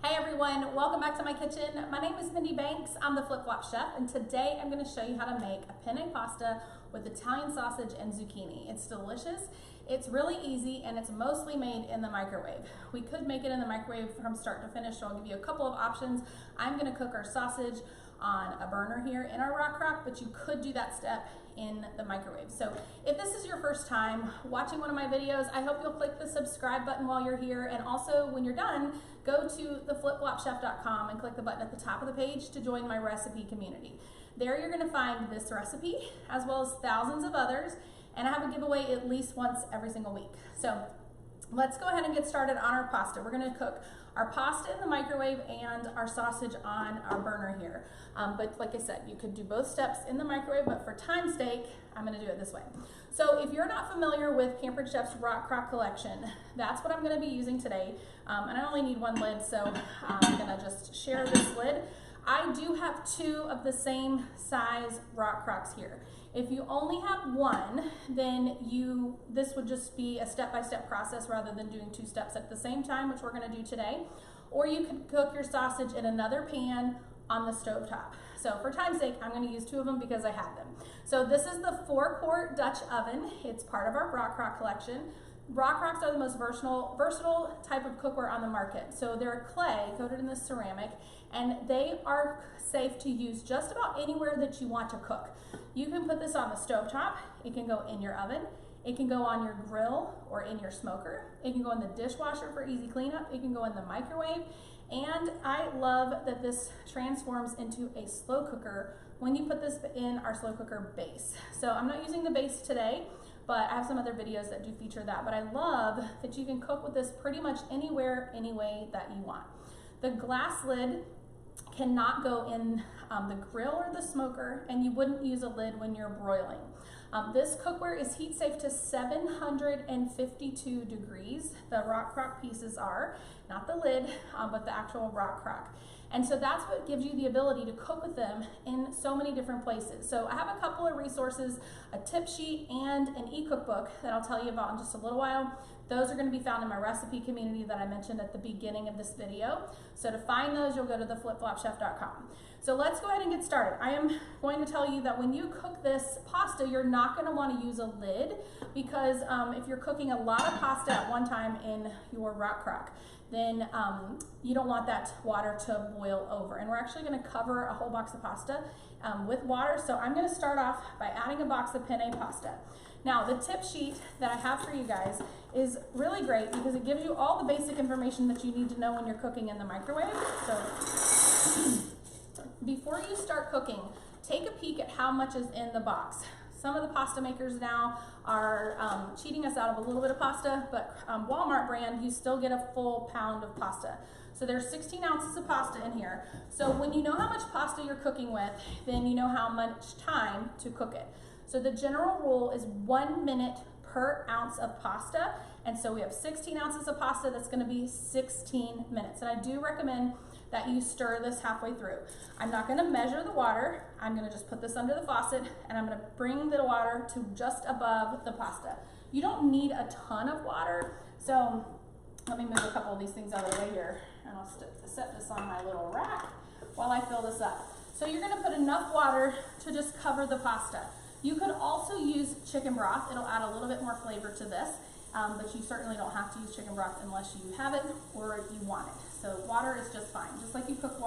Hey everyone, welcome back to my kitchen. My name is Mindy Banks. I'm the Flip Flop Chef, and today I'm going to show you how to make a penne pasta with Italian sausage and zucchini. It's delicious, it's really easy, and it's mostly made in the microwave. We could make it in the microwave from start to finish, so I'll give you a couple of options. I'm going to cook our sausage on a burner here in our RockCrok, but you could do that step in the microwave. So if this is your first time watching one of my videos, I hope you'll click the subscribe button while you're here, and also when you're done, go to theflipflopchef.com and click the button at the top of the page to join my recipe community. There you're going to find this recipe as well as thousands of others, and I have a giveaway at least once every single week. So let's go ahead and get started on our pasta. We're going to cook our pasta in the microwave and our sausage on our burner here. But like I said, you could do both steps in the microwave, but for time's sake, I'm going to do it this way. So if you're not familiar with Pampered Chef's RockCrok collection, that's what I'm going to be using today. And I only need one lid, so I'm going to just share this lid. I do have two of the same size RockCroks here. If you only have one, then this would just be a step-by-step process rather than doing two steps at the same time, which we're going to do today. Or you could cook your sausage in another pan on the stovetop. So for time's sake, I'm going to use two of them because I have them. So this is the 4-quart Dutch oven. It's part of our RockCrok collection. RockCroks are the most versatile type of cookware on the market. So they're clay coated in this ceramic, and they are safe to use just about anywhere that you want to cook. You can put this on the stovetop, it can go in your oven, it can go on your grill or in your smoker, it can go in the dishwasher for easy cleanup, it can go in the microwave, and I love that this transforms into a slow cooker when you put this in our slow cooker base. So I'm not using the base today, but I have some other videos that do feature that. But I love that you can cook with this pretty much anywhere, any way that you want. The glass lid cannot go in the grill or the smoker, and you wouldn't use a lid when you're broiling. This cookware is heat safe to 752 degrees. The RockCrok pieces are, not the lid, but the actual RockCrok. And so that's what gives you the ability to cook with them in so many different places. So I have a couple of resources, a tip sheet and an e-cookbook that I'll tell you about in just a little while. Those are going to be found in my recipe community that I mentioned at the beginning of this video. So to find those, you'll go to theflipflopchef.com. So let's go ahead and get started. I am going to tell you that when you cook this pasta, you're not going to want to use a lid because if you're cooking a lot of pasta at one time in your RockCrok, then you don't want that water to boil over. And we're actually going to cover a whole box of pasta with water. So I'm going to start off by adding a box of penne pasta. Now the tip sheet that I have for you guys is really great because it gives you all the basic information that you need to know when you're cooking in the microwave. So before you start cooking, take a peek at how much is in the box. Some of the pasta makers now are cheating us out of a little bit of pasta, but Walmart brand, you still get a full pound of pasta. So there's 16 ounces of pasta in here. So when you know how much pasta you're cooking with, then you know how much time to cook it. So the general rule is 1 minute per ounce of pasta. And so we have 16 ounces of pasta, that's gonna be 16 minutes. And I do recommend that you stir this halfway through. I'm not gonna measure the water. I'm gonna just put this under the faucet and I'm gonna bring the water to just above the pasta. You don't need a ton of water. So let me move a couple of these things out of the way here and I'll set this on my little rack while I fill this up. So you're gonna put enough water to just cover the pasta. You could also use chicken broth. It'll add a little bit more flavor to this, but you certainly don't have to use chicken broth unless you have it or you want it. So water is just fine. Just like you cook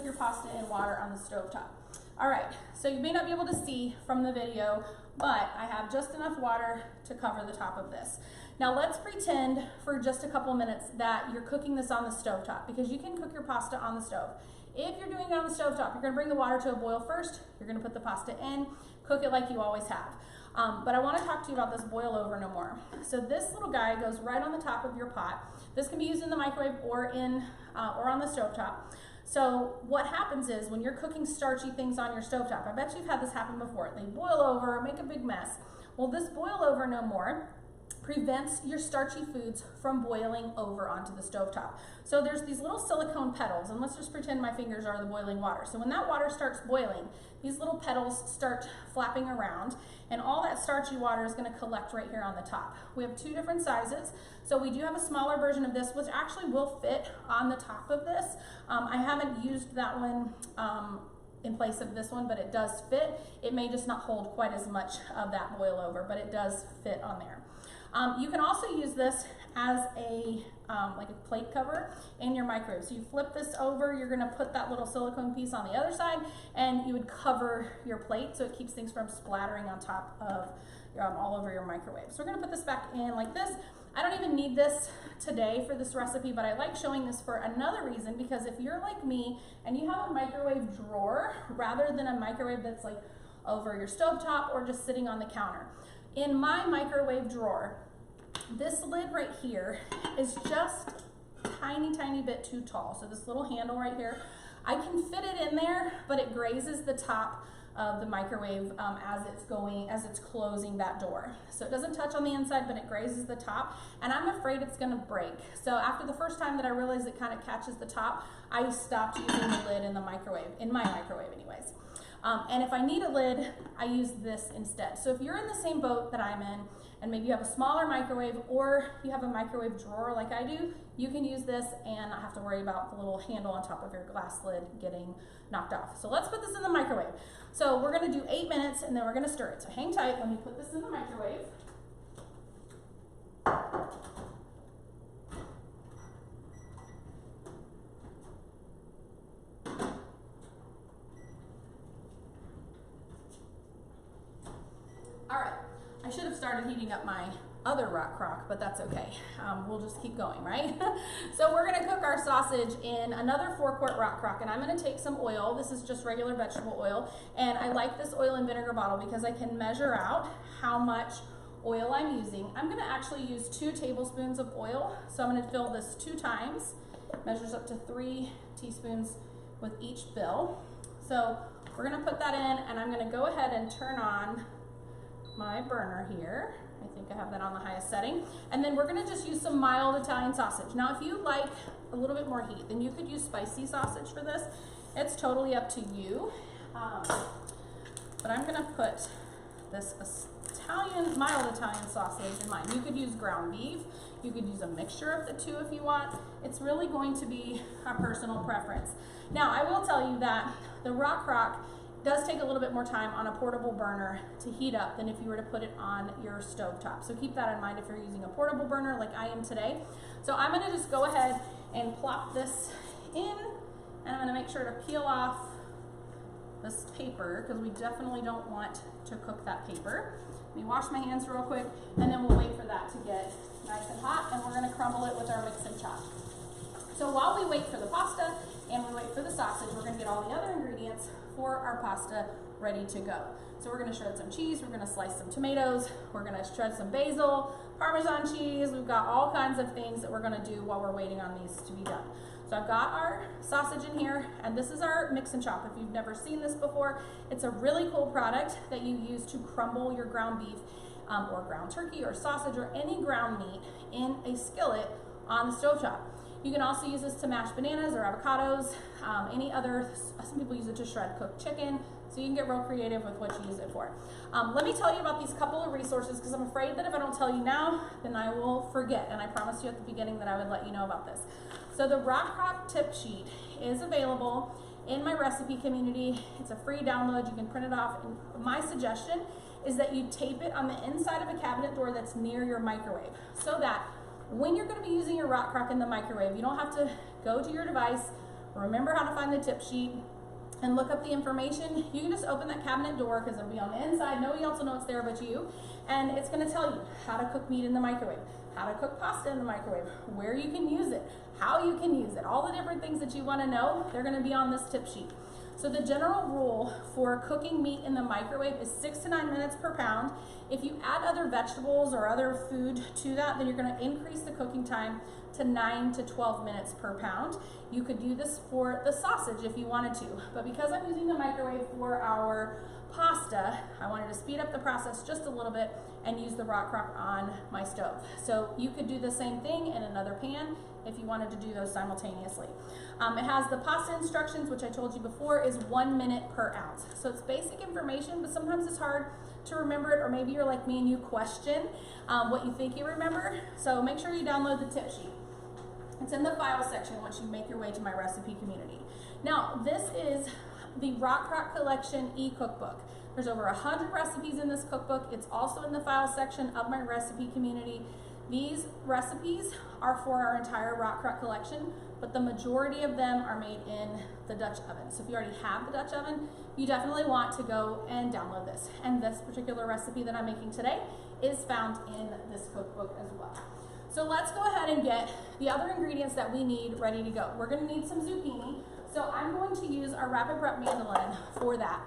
your pasta in water on the stovetop. All right, so you may not be able to see from the video, but I have just enough water to cover the top of this. Now let's pretend for just a couple minutes that you're cooking this on the stovetop because you can cook your pasta on the stove. If you're doing it on the stovetop, you're gonna bring the water to a boil first, you're gonna put the pasta in, cook it like you always have. But I wanna talk to you about this boil over no more. So this little guy goes right on the top of your pot. This can be used in the microwave or on the stovetop. So what happens is when you're cooking starchy things on your stovetop, I bet you've had this happen before. They boil over, make a big mess. Well, this boil over no more prevents your starchy foods from boiling over onto the stovetop. So there's these little silicone petals, and let's just pretend my fingers are the boiling water. So when that water starts boiling, these little petals start flapping around, and all that starchy water is going to collect right here on the top. We have 2 different sizes. So we do have a smaller version of this, which actually will fit on the top of this. I haven't used that one in place of this one, but it does fit. It may just not hold quite as much of that boil over, but it does fit on there. You can also use this as a like a plate cover in your microwave. So you flip this over, you're gonna put that little silicone piece on the other side, and you would cover your plate so it keeps things from splattering on top of all over your microwave. So we're gonna put this back in like this. I don't even need this today for this recipe, but I like showing this for another reason, because if you're like me and you have a microwave drawer rather than a microwave that's like over your stovetop or just sitting on the counter. In my microwave drawer, this lid right here is just tiny bit too tall. So this little handle right here, I can fit it in there, but it grazes the top of the microwave as it's closing that door. So it doesn't touch on the inside, but it grazes the top, and I'm afraid it's gonna break. So after the first time that I realized it kind of catches the top, I stopped using the lid in the microwave, in my microwave anyways. And if I need a lid, I use this instead. So if you're in the same boat that I'm in, and maybe you have a smaller microwave or you have a microwave drawer like I do, you can use this and not have to worry about the little handle on top of your glass lid getting knocked off. So let's put this in the microwave. So we're gonna do 8 minutes and then we're gonna stir it. So hang tight, let me put this in the microwave. All right, I should have started heating up my other RockCrok, but that's okay. We'll just keep going, right? So we're gonna cook our sausage in another 4-quart RockCrok, and I'm gonna take some oil. This is just regular vegetable oil, and I like this oil and vinegar bottle because I can measure out how much oil I'm using. I'm gonna actually use 2 tablespoons of oil, so I'm gonna fill this 2 times. Measures up to 3 teaspoons with each fill. So we're gonna put that in, and I'm gonna go ahead and turn on my burner here. I think I have that on the highest setting. And then we're gonna just use some mild Italian sausage. Now, if you like a little bit more heat, then you could use spicy sausage for this. It's totally up to you. But I'm gonna put this mild Italian sausage in mine. You could use ground beef. You could use a mixture of the 2 if you want. It's really going to be a personal preference. Now, I will tell you that the RockCrok does take a little bit more time on a portable burner to heat up than if you were to put it on your stovetop. So keep that in mind if you're using a portable burner like I am today. So I'm gonna just go ahead and plop this in, and I'm gonna make sure to peel off this paper because we definitely don't want to cook that paper. Let me wash my hands real quick, and then we'll wait for that to get nice and hot, and we're gonna crumble it with our mix and chop. So while we wait for the pasta and we wait for the sausage, we're gonna get all the other ingredients for our pasta ready to go. So we're gonna shred some cheese, we're gonna slice some tomatoes, we're gonna shred some basil, Parmesan cheese, we've got all kinds of things that we're gonna do while we're waiting on these to be done. So I've got our sausage in here, and this is our mix and chop. If you've never seen this before, it's a really cool product that you use to crumble your ground beef or ground turkey or sausage or any ground meat in a skillet on the stovetop. You can also use this to mash bananas or avocados, some people use it to shred cooked chicken, so you can get real creative with what you use it for. Let me tell you about these couple of resources because I'm afraid that if I don't tell you now, then I will forget, and I promised you at the beginning that I would let you know about this. So the RockCrok tip sheet is available in my recipe community. It's a free download, you can print it off, and my suggestion is that you tape it on the inside of a cabinet door that's near your microwave, so that when you're going to be using your RockCrok in the microwave, you don't have to go to your device, remember how to find the tip sheet, and look up the information. You can just open that cabinet door because it'll be on the inside. Nobody else will know it's there but you. And it's going to tell you how to cook meat in the microwave, how to cook pasta in the microwave, where you can use it, how you can use it, all the different things that you want to know, they're going to be on this tip sheet. So the general rule for cooking meat in the microwave is 6 to 9 minutes per pound. If you add other vegetables or other food to that, then you're going to increase the cooking time to 9 to 12 minutes per pound. You could do this for the sausage if you wanted to, but because I'm using the microwave for our pasta, I wanted to speed up the process just a little bit and use the RockCrok on my stove. So you could do the same thing in another pan if you wanted to do those simultaneously. It has the pasta instructions, which I told you before is 1 minute per ounce. So it's basic information, but sometimes it's hard to remember it, or maybe you're like me and you question what you think you remember. So make sure you download the tip sheet. It's in the file section once you make your way to my recipe community. Now, this is the RockCrok Collection e-cookbook. There's over 100 recipes in this cookbook. It's also in the file section of my recipe community. These recipes are for our entire RockCrok collection, but the majority of them are made in the Dutch oven. So if you already have the Dutch oven, you definitely want to go and download this. And this particular recipe that I'm making today is found in this cookbook as well. So let's go ahead and get the other ingredients that we need ready to go. We're going to need some zucchini. So I'm going to use our rapid prep mandolin for that.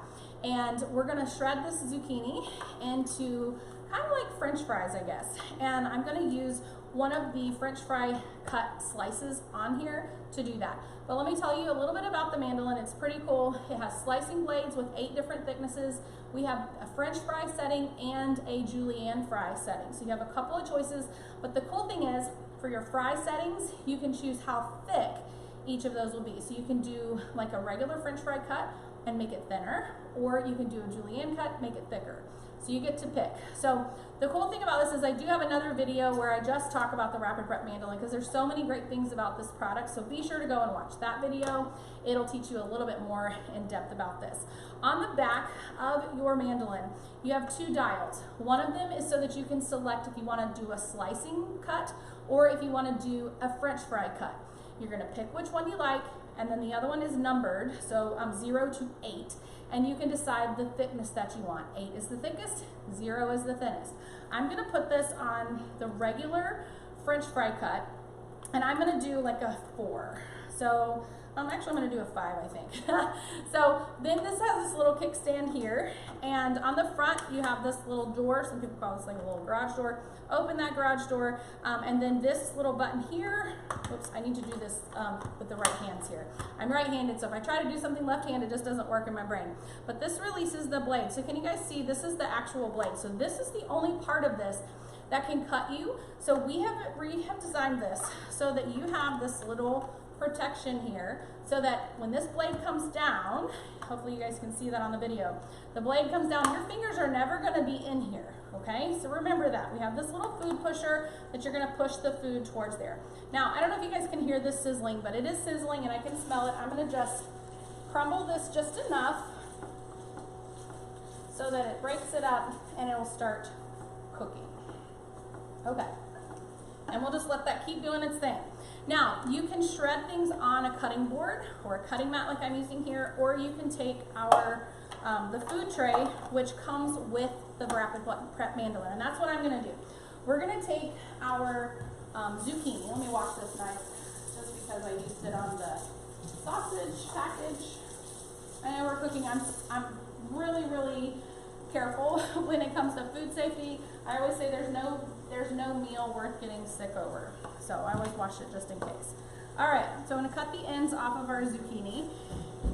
And we're going to shred this zucchini into kind of like French fries, I guess. And I'm going to use one of the French fry cut slices on here to do that. But let me tell you a little bit about the mandolin. It's pretty cool. It has slicing blades with 8 different thicknesses. We have a French fry setting and a julienne fry setting. So you have a couple of choices. But the cool thing is, for your fry settings, you can choose how thick each of those will be. So you can do like a regular French fry cut and make it thinner, or you can do a julienne cut, make it thicker. So you get to pick. So the cool thing about this is I do have another video where I just talk about the rapid prep mandolin because there's so many great things about this product. So be sure to go and watch that video. It'll teach you a little bit more in depth about this. On the back of your mandolin, you have 2 dials. One of them is so that you can select if you want to do a slicing cut or if you want to do a French fry cut. You're going to pick which one you like, and then the other one is numbered, so 0 to 8, and you can decide the thickness that you want. 8 is the thickest, 0 is the thinnest. I'm going to put this on the regular French fry cut, and I'm going to do like a 4. So actually I'm going to do a 5, I think. So then this has this little kickstand here, and on the front you have this little door. Some people call this like a little garage door. Open that garage door, and then this little button here. Oops, I need to do this with the right hands here. I'm right-handed, so if I try to do something left-handed, it just doesn't work in my brain. But this releases the blade. So can you guys see? This is the actual blade. So this is the only part of this that can cut you. So we have designed this so that you have this little protection here, so that when this blade comes down, hopefully you guys can see that on the video, the blade comes down, your fingers are never going to be in here, okay? So remember that. We have this little food pusher that you're going to push the food towards there. Now, I don't know if you guys can hear this sizzling, but it is sizzling and I can smell it. I'm going to just crumble this just enough so that it breaks it up and it will start cooking. Okay. And we'll just let that keep doing its thing. Now, you can shred things on a cutting board or a cutting mat like I'm using here, or you can take our the food tray, which comes with the rapid prep mandolin, and that's what I'm going to do. We're going to take our zucchini. Let me wash this knife just because I used it on the sausage package. I know we're cooking. I'm really, really careful when it comes to food safety. I always say there's no meal worth getting sick over. So I always wash it just in case. All right, so I'm going to cut the ends off of our zucchini,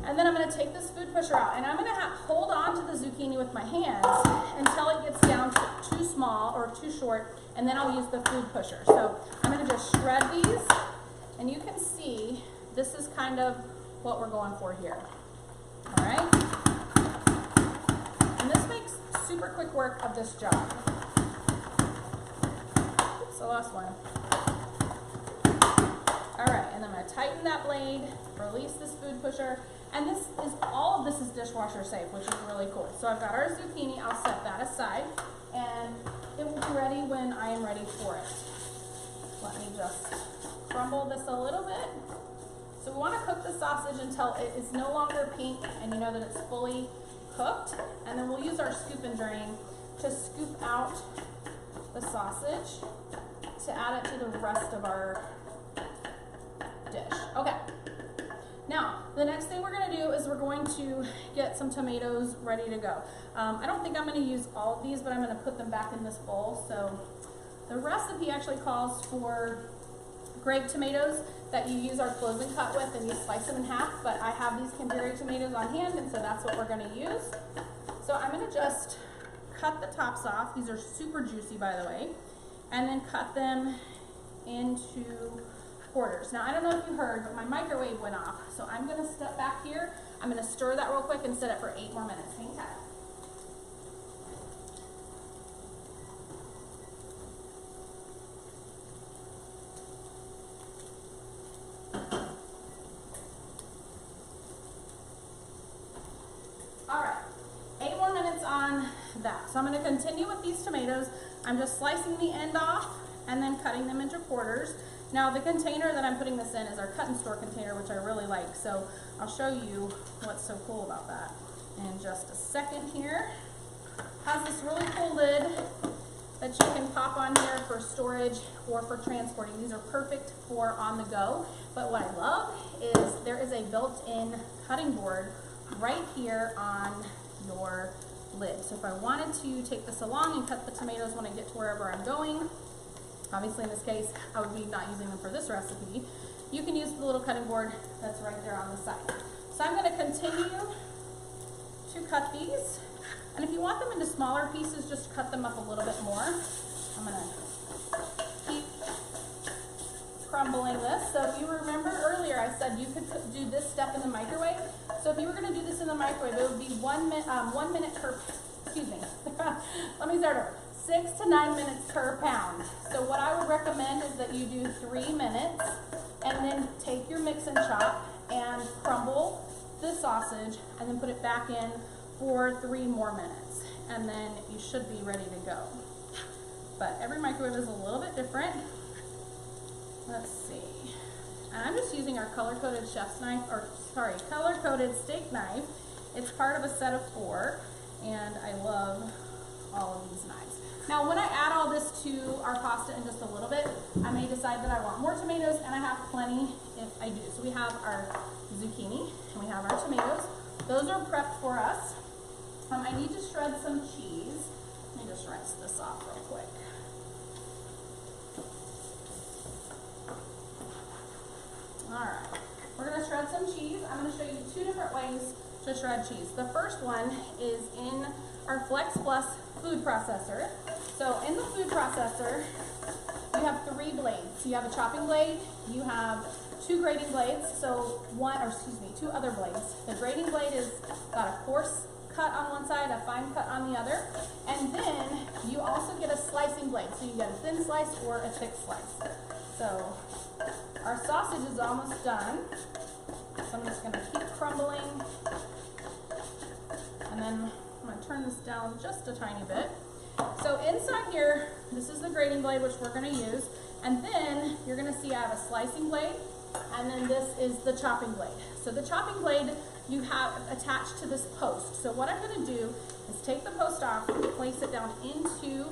and then I'm going to take this food pusher out, and I'm going to hold on to the zucchini with my hands until it gets down to too small or too short, and then I'll use the food pusher. So I'm going to just shred these, and you can see this is kind of what we're going for here. All right, and this makes super quick work of this job. Oops, I lost one. All right, and then I'm going to tighten that blade, release this food pusher, and all of this is dishwasher safe, which is really cool. So I've got our zucchini. I'll set that aside, and it will be ready when I am ready for it. Let me just crumble this a little bit. So we want to cook the sausage until it is no longer pink and you know that it's fully cooked, and then we'll use our scoop and drain to scoop out the sausage to add it to the rest of our dish. Okay. Now, the next thing we're going to do is we're going to get some tomatoes ready to go. I don't think I'm going to use all of these, but I'm going to put them back in this bowl. So the recipe actually calls for grape tomatoes that you use our closing cut with, and you slice them in half, but I have these Pampered tomatoes on hand, and so that's what we're going to use. So I'm going to just cut the tops off. These are super juicy, by the way, and then cut them into quarters. Now, I don't know if you heard, but my microwave went off, so I'm going to step back here. I'm going to stir that real quick and set it for 8 more minutes. Hang tight. That. So I'm going to continue with these tomatoes. I'm just slicing the end off and then cutting them into quarters. Now the container that I'm putting this in is our cut and store container, which I really like. So I'll show you what's so cool about that in just a second here. Has this really cool lid that you can pop on here for storage or for transporting. These are perfect for on the go. But what I love is there is a built-in cutting board right here on your lid. So if I wanted to take this along and cut the tomatoes when I get to wherever I'm going, obviously in this case I would be not using them for this recipe, you can use the little cutting board that's right there on the side. So I'm going to continue to cut these, and if you want them into smaller pieces, just cut them up a little bit more. I'm going to keep crumbling this. So if you remember earlier, I said you could do this step in the microwave. So if you were going to do this in the microwave, it would be 1 minute per, excuse me, let me start over, 6 to 9 minutes per pound. So what I would recommend is that you do 3 minutes and then take your mix and chop and crumble the sausage and then put it back in for 3 more minutes. And then you should be ready to go. But every microwave is a little bit different. Let's see. And I'm just using our color-coded chef's knife, or sorry, color-coded steak knife. It's part of a set of 4, and I love all of these knives. Now, when I add all this to our pasta in just a little bit, I may decide that I want more tomatoes, and I have plenty if I do. So we have our zucchini, and we have our tomatoes. Those are prepped for us. I need to shred some cheese. Let me just rinse this off real quick. Alright, we're going to shred some cheese. I'm going to show you 2 different ways to shred cheese. The first one is in our Flex Plus food processor. So in the food processor, you have 3 blades. So you have a chopping blade, you have 2 grating blades, so 2 other blades. The grating blade is got a coarse cut on one side, a fine cut on the other, and then you also get a slicing blade. So you get a thin slice or a thick slice. So our sausage is almost done, so I'm just going to keep crumbling, and then I'm going to turn this down just a tiny bit. So inside here, this is the grating blade, which we're going to use, and then you're going to see I have a slicing blade, and then this is the chopping blade. So the chopping blade you have attached to this post. So what I'm going to do is take the post off, place it down into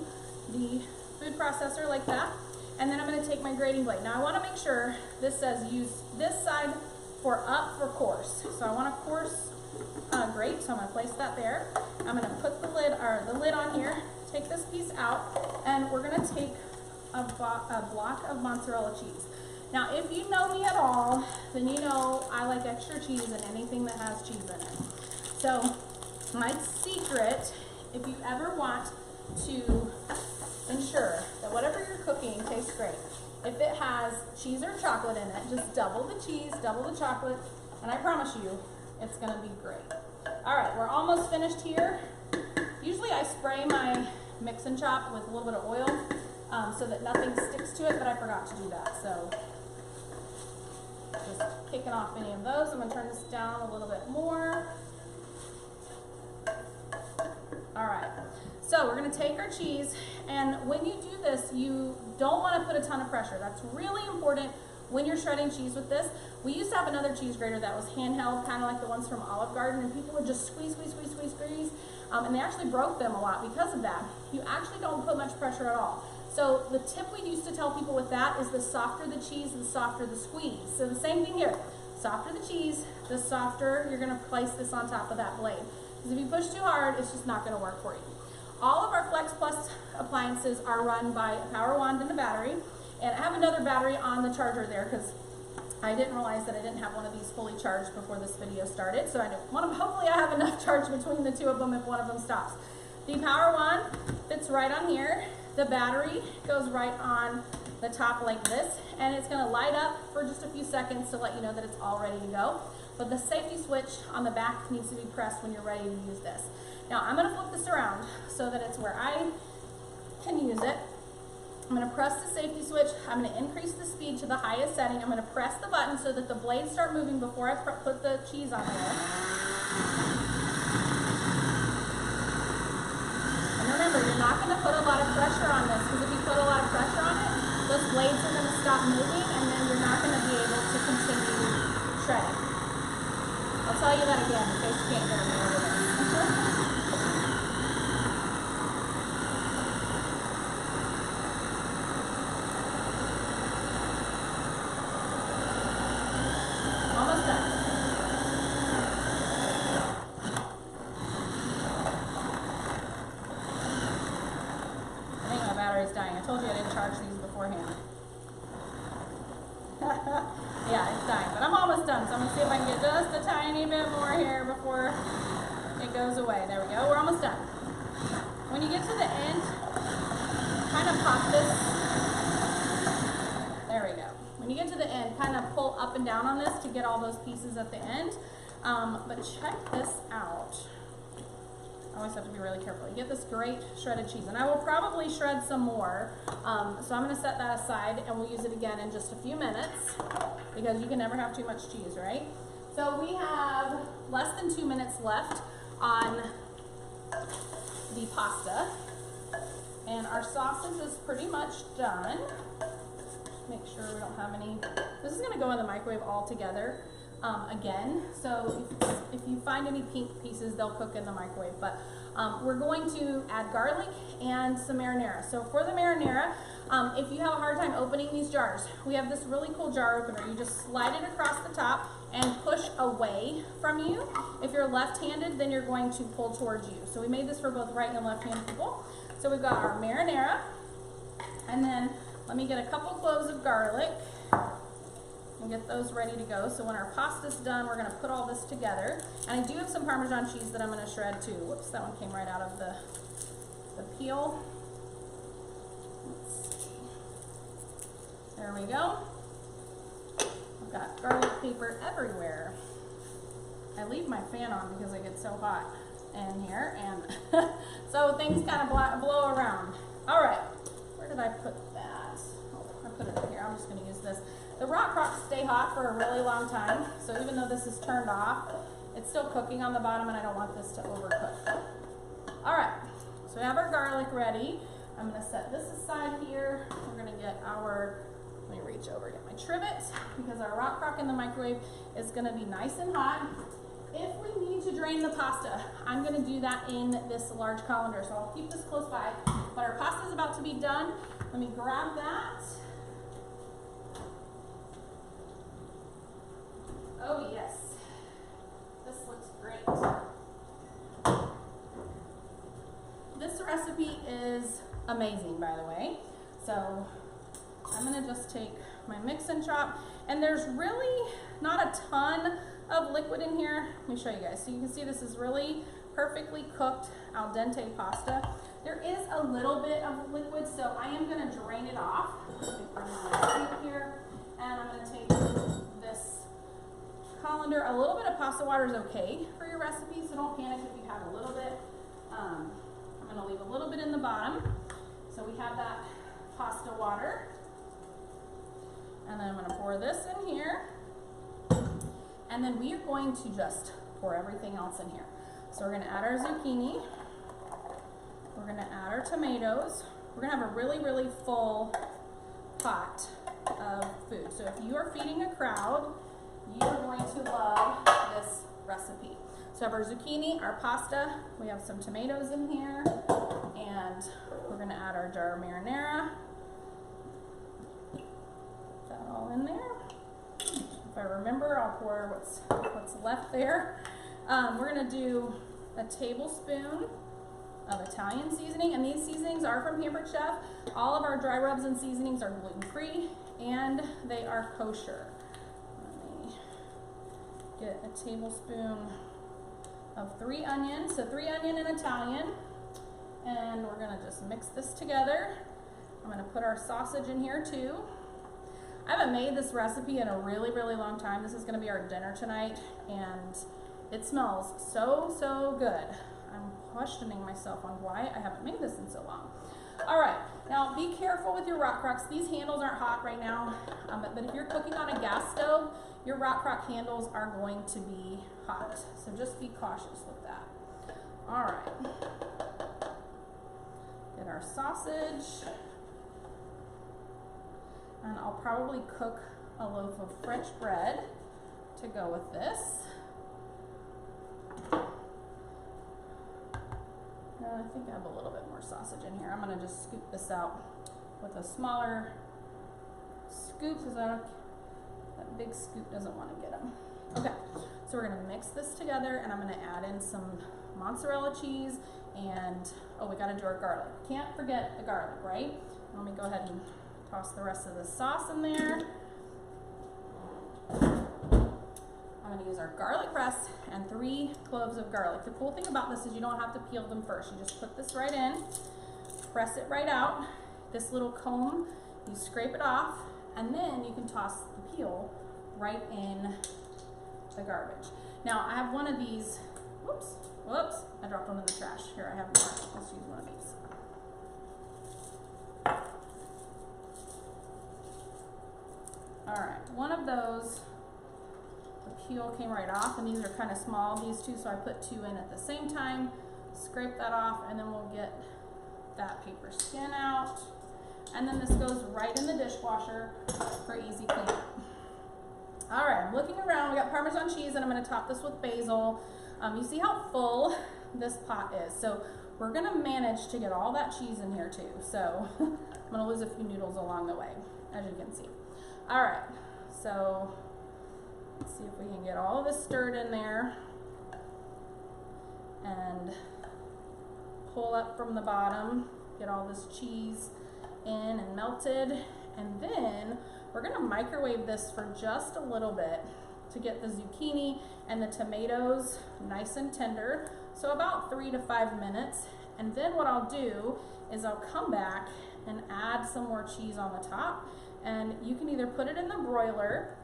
the food processor like that, and then I'm going to take my grating blade. Now I want to make sure this says use this side for up for coarse. So I want a coarse grate, so I'm going to place that there. I'm going to put the lid on here, take this piece out, and we're going to take a block of mozzarella cheese. Now if you know me at all, then you know I like extra cheese and anything that has cheese in it. So my secret, if you ever want to ensure that whatever you're cooking tastes great, if it has cheese or chocolate in it, just double the cheese, double the chocolate, and I promise you, it's going to be great. All right, we're almost finished here. Usually I spray my mix and chop with a little bit of oil so that nothing sticks to it, but I forgot to do that. So just kicking off any of those. I'm going to turn this down a little bit more. All right. So we're going to take our cheese, and when you do this, you don't want to put a ton of pressure. That's really important when you're shredding cheese with this. We used to have another cheese grater that was handheld, kind of like the ones from Olive Garden, and people would just squeeze, squeeze, squeeze, squeeze, squeeze, and they actually broke them a lot because of that. You actually don't put much pressure at all. So the tip we used to tell people with that is the softer the cheese, the softer the squeeze. So the same thing here. Softer the cheese, the softer you're gonna place this on top of that blade. Because if you push too hard, it's just not gonna work for you. All of our Flex Plus appliances are run by a power wand and a battery. And I have another battery on the charger there because I didn't realize that I didn't have one of these fully charged before this video started. So hopefully I have enough charge between the two of them if one of them stops. The power wand fits right on here. The battery goes right on the top like this, and it's gonna light up for just a few seconds to let you know that it's all ready to go. But the safety switch on the back needs to be pressed when you're ready to use this. Now I'm gonna flip this around so that it's where I can use it. I'm gonna press the safety switch. I'm gonna increase the speed to the highest setting. I'm gonna press the button so that the blades start moving before I put the cheese on there. And remember, you're not gonna put a lot of pressure on this, because if you put a lot of pressure on it, those blades are gonna stop moving, and then you're not gonna be able to continue shredding. I'll tell you that again in case you can't get it over there. Almost done. I think my battery's dying. I told you I didn't charge these beforehand. Yeah, it's dying, but I'm almost done, so I'm gonna see if I can get just a tiny bit more here before it goes away. There we go, we're almost done. When you get to the end, kind of pop this. There we go. When you get to the end, kind of pull up and down on this to get all those pieces at the end. But check this out. I always have to be really careful. You get this great shredded cheese, and I will probably shred some more. So I'm gonna set that aside, and we'll use it again in just a few minutes, because you can never have too much cheese, right? So we have less than 2 minutes left on the pasta, and our sausage is pretty much done. Just make sure we don't have any. This is gonna go in the microwave all together. Again, so if you find any pink pieces, they'll cook in the microwave, but we're going to add garlic and some marinara. So for the marinara, if you have a hard time opening these jars, we have this really cool jar opener. You just slide it across the top and push away from you. If you're left-handed, then you're going to pull towards you. So we made this for both right and left-handed people. So we've got our marinara, and then let me get a couple cloves of garlic and get those ready to go. So when our pasta's done, we're gonna put all this together. And I do have some Parmesan cheese that I'm gonna shred too. Whoops, that one came right out of the peel. Let's see. There we go. I've got garlic paper everywhere. I leave my fan on because it gets so hot in here, and so things kind of blow around. All right, where did I put that? Oh, I put it in here. I'm just gonna use this. The RockCroks stay hot for a really long time, so even though this is turned off, it's still cooking on the bottom, and I don't want this to overcook. All right, so we have our garlic ready. I'm gonna set this aside here. We're gonna get our, let me reach over and get my trivet, because our RockCrok in the microwave is gonna be nice and hot. If we need to drain the pasta, I'm gonna do that in this large colander, so I'll keep this close by. But our pasta is about to be done. Let me grab that. Oh yes, this looks great. This recipe is amazing, by the way. So I'm gonna just take my mix and chop, and there's really not a ton of liquid in here. Let me show you guys. So you can see this is really perfectly cooked al dente pasta. There is a little bit of liquid, so I am gonna drain it off. Let me bring my sink here, and I'm gonna take this colander. A little bit of pasta water is okay for your recipe, so don't panic if you have a little bit. I'm gonna leave a little bit in the bottom. So we have that pasta water. And then I'm gonna pour this in here. And then we are going to just pour everything else in here. So we're gonna add our zucchini. We're gonna add our tomatoes. We're gonna have a really, really full pot of food. So if you are feeding a crowd, you are going to love this recipe. So we have our zucchini, our pasta, we have some tomatoes in here, and we're gonna add our jar of marinara. Put that all in there. If I remember, I'll pour what's left there. We're gonna do a tablespoon of Italian seasoning, and these seasonings are from Pampered Chef. All of our dry rubs and seasonings are gluten-free and they are kosher. Let me get a tablespoon of 3 onions, so 3 onion in Italian, and we're gonna just mix this together. I'm gonna put our sausage in here too. I haven't made this recipe in a really, really long time. This is gonna be our dinner tonight, and it smells so, so good. I'm questioning myself on why I haven't made this in so long. All right, now be careful with your RockCroks. These handles aren't hot right now, but if you're cooking on a gas stove, your RockCrok handles are going to be hot. So just be cautious with that. All right, get our sausage. And I'll probably cook a loaf of French bread to go with this. I think I have a little bit more sausage in here. I'm gonna just scoop this out with a smaller scoop because that big scoop doesn't want to get them. Okay, so we're gonna mix this together, and I'm gonna add in some mozzarella cheese, and oh, we gotta do our garlic. Can't forget the garlic, right? Let me go ahead and toss the rest of the sauce in there. I'm going to use our garlic press and 3 cloves of garlic. The cool thing about this is you don't have to peel them first. You just put this right in, press it right out. This little comb, you scrape it off, and then you can toss the peel right in the garbage. Now I have one of these, whoops, I dropped one in the trash. Here I have more. Let's use one of these. All right, one of those, the peel came right off, and these are kind of small, these two, so I put 2 in at the same time. Scrape that off, and then we'll get that paper skin out. And then this goes right in the dishwasher for easy cleanup. All right, I'm looking around. We got Parmesan cheese, and I'm gonna top this with basil. You see how full this pot is. So we're gonna manage to get all that cheese in here too. So I'm gonna lose a few noodles along the way, as you can see. All right, so let's see if we can get all of this stirred in there and pull up from the bottom, get all this cheese in and melted, and then we're gonna microwave this for just a little bit to get the zucchini and the tomatoes nice and tender, so about 3 to 5 minutes. And then what I'll do is I'll come back and add some more cheese on the top, and you can either put it in the broiler,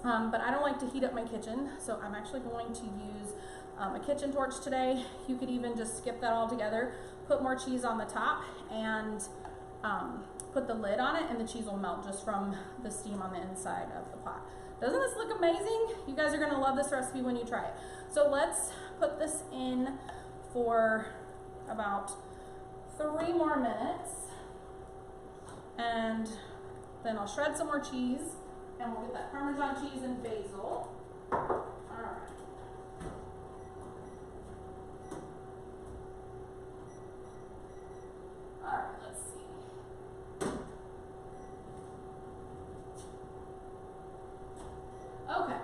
but I don't like to heat up my kitchen, so I'm actually going to use a kitchen torch today. You could even just skip that all together, put more cheese on the top, and put the lid on it, and the cheese will melt just from the steam on the inside of the pot. Doesn't this look amazing? You guys are gonna love this recipe when you try it. So let's put this in for about 3 more minutes, and then I'll shred some more cheese, and we'll get that Parmesan cheese and basil. All right. All right, let's see. Okay.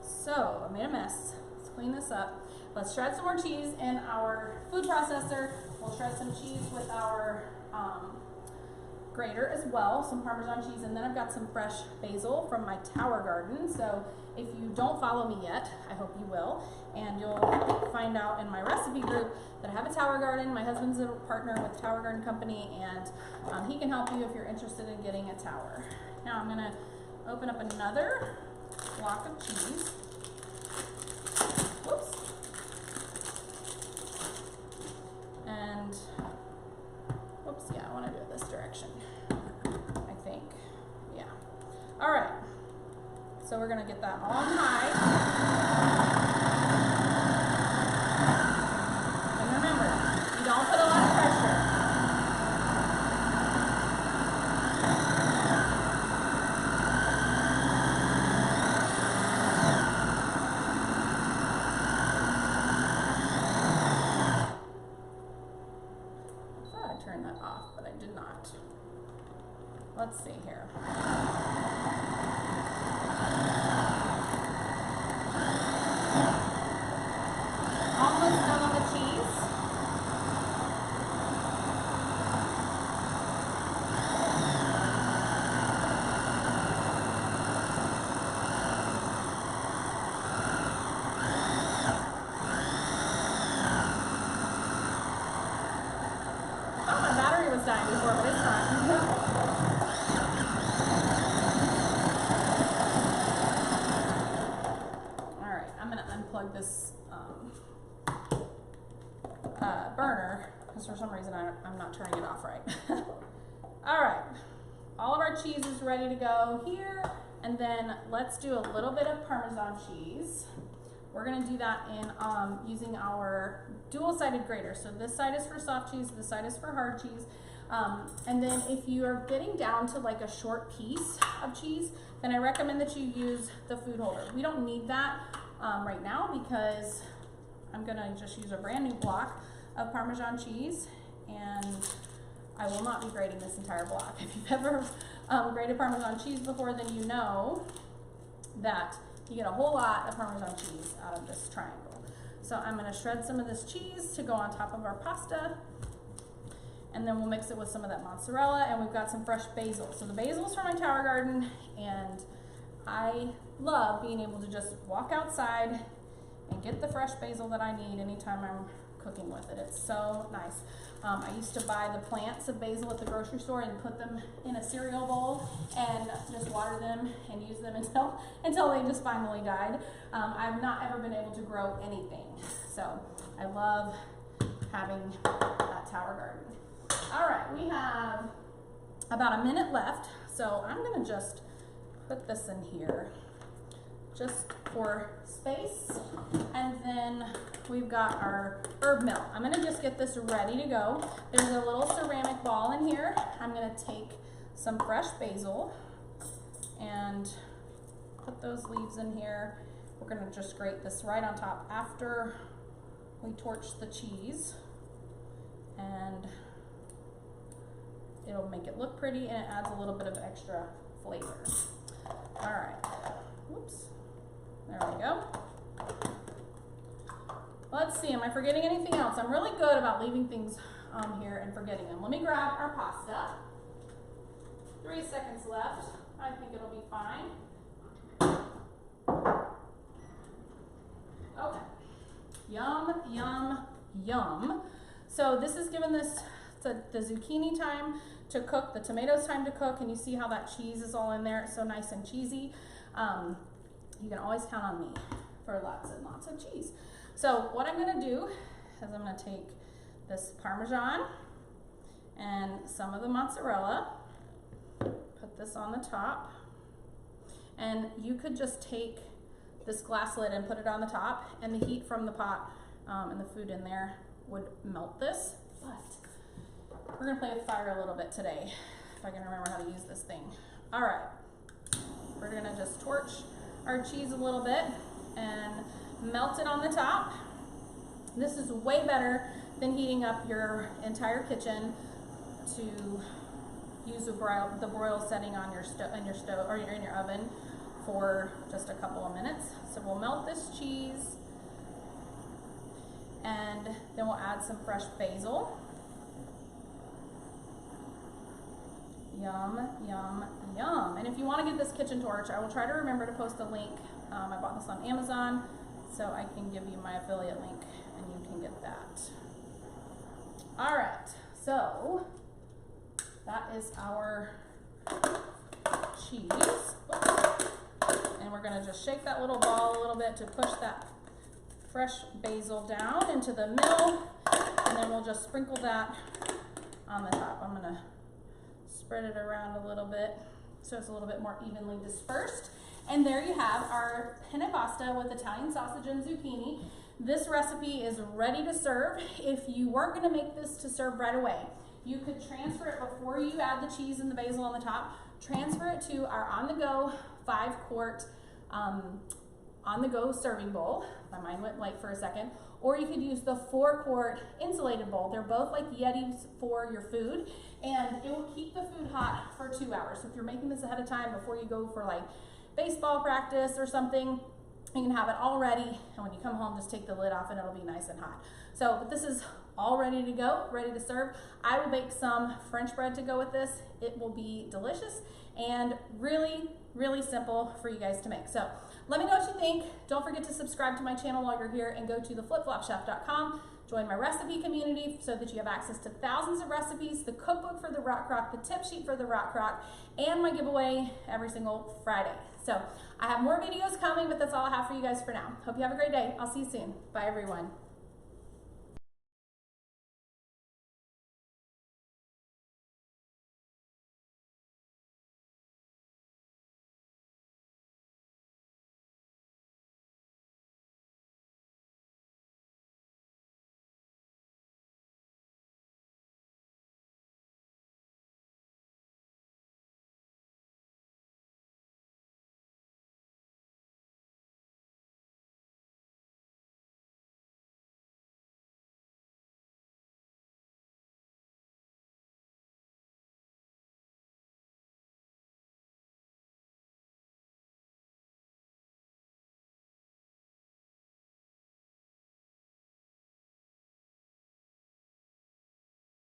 So I made a mess. Let's clean this up. Let's shred some more cheese in our food processor. We'll shred some cheese with our grater as well, some Parmesan cheese, and then I've got some fresh basil from my tower garden. So if you don't follow me yet, I hope you will, and you'll find out in my recipe group that I have a tower garden. My husband's a partner with Tower Garden Company, and he can help you if you're interested in getting a tower. Now I'm gonna open up another block of cheese. Whoops. And whoops, yeah, I want to do it this direction, I think. Yeah. All right. So we're going to get that on high. And remember, you don't put a lot of pressure. Turn that off, but I did not. Let's see here. unplug this burner because for some reason I'm not turning it off right. All right, all of our cheese is ready to go here, and then let's do a little bit of Parmesan cheese. We're gonna do that in using our dual-sided grater. So this side is for soft cheese, this side is for hard cheese. And then if you are getting down to like a short piece of cheese, then I recommend that you use the food holder. We don't need that right now because I'm gonna just use a brand new block of Parmesan cheese, and I will not be grating this entire block. If you've ever grated Parmesan cheese before, then you know that you get a whole lot of Parmesan cheese out of this triangle. So I'm gonna shred some of this cheese to go on top of our pasta, and then we'll mix it with some of that mozzarella, and we've got some fresh basil. So the basil's from my tower garden, and I love being able to just walk outside and get the fresh basil that I need anytime I'm cooking with it. It's so nice. I used to buy the plants of basil at the grocery store and put them in a cereal bowl and just water them and use them until they just finally died. I've not ever been able to grow anything. So I love having that tower garden. All right, we have about a minute left. So I'm gonna just put this in here just for space. And then we've got our herb mill. I'm gonna just get this ready to go. There's a little ceramic ball in here. I'm gonna take some fresh basil and put those leaves in here. We're gonna just grate this right on top after we torch the cheese, and it'll make it look pretty, and it adds a little bit of extra flavor. All right, whoops. There we go. Let's see, am I forgetting anything else? I'm really good about leaving things here and forgetting them. Let me grab our pasta. 3 seconds left. I think it'll be fine. Okay. Yum, yum, yum. So this is giving this the zucchini time to cook, the tomatoes time to cook, and you see how that cheese is all in there. It's so nice and cheesy. You can always count on me for lots and lots of cheese. So what I'm gonna do is I'm gonna take this Parmesan and some of the mozzarella, put this on the top, and you could just take this glass lid and put it on the top, and the heat from the pot and the food in there would melt this. But we're gonna play with fire a little bit today, if I can remember how to use this thing. All right, we're gonna just torch our cheese a little bit and melt it on the top. This is way better than heating up your entire kitchen to use the broil setting on your stove or in your oven for just a couple of minutes. So we'll melt this cheese, and then we'll add some fresh basil. Yum, yum, yum. And if you want to get this kitchen torch, I will try to remember to post a link. I bought this on Amazon, so I can give you my affiliate link and you can get that. All right, so that is our cheese. And we're gonna just shake that little ball a little bit to push that fresh basil down into the middle, and then we'll just sprinkle that on the top. I'm gonna spread it around a little bit so it's a little bit more evenly dispersed. And there you have our penne pasta with Italian sausage and zucchini. This recipe is ready to serve. If you weren't gonna make this to serve right away, you could transfer it before you add the cheese and the basil on the top. Transfer it to our on-the-go 5-quart on-the-go serving bowl. My mind went blank for a second. Or you could use the 4-quart insulated bowl. They're both like Yetis for your food, and it will keep the food hot for 2 hours. So if you're making this ahead of time before you go for like baseball practice or something, you can have it all ready, and when you come home, just take the lid off and it'll be nice and hot. So, but this is all ready to go, ready to serve. I will bake some French bread to go with this. It will be delicious and really, really simple for you guys to make. So let me know what you think. Don't forget to subscribe to my channel while you're here, and go to theflipflopchef.com Join my recipe community so that you have access to thousands of recipes, the cookbook for the RockCrok, the tip sheet for the RockCrok, and my giveaway every single Friday. So I have more videos coming, but that's all I have for you guys for now. Hope you have a great day. I'll see you soon. Bye, everyone.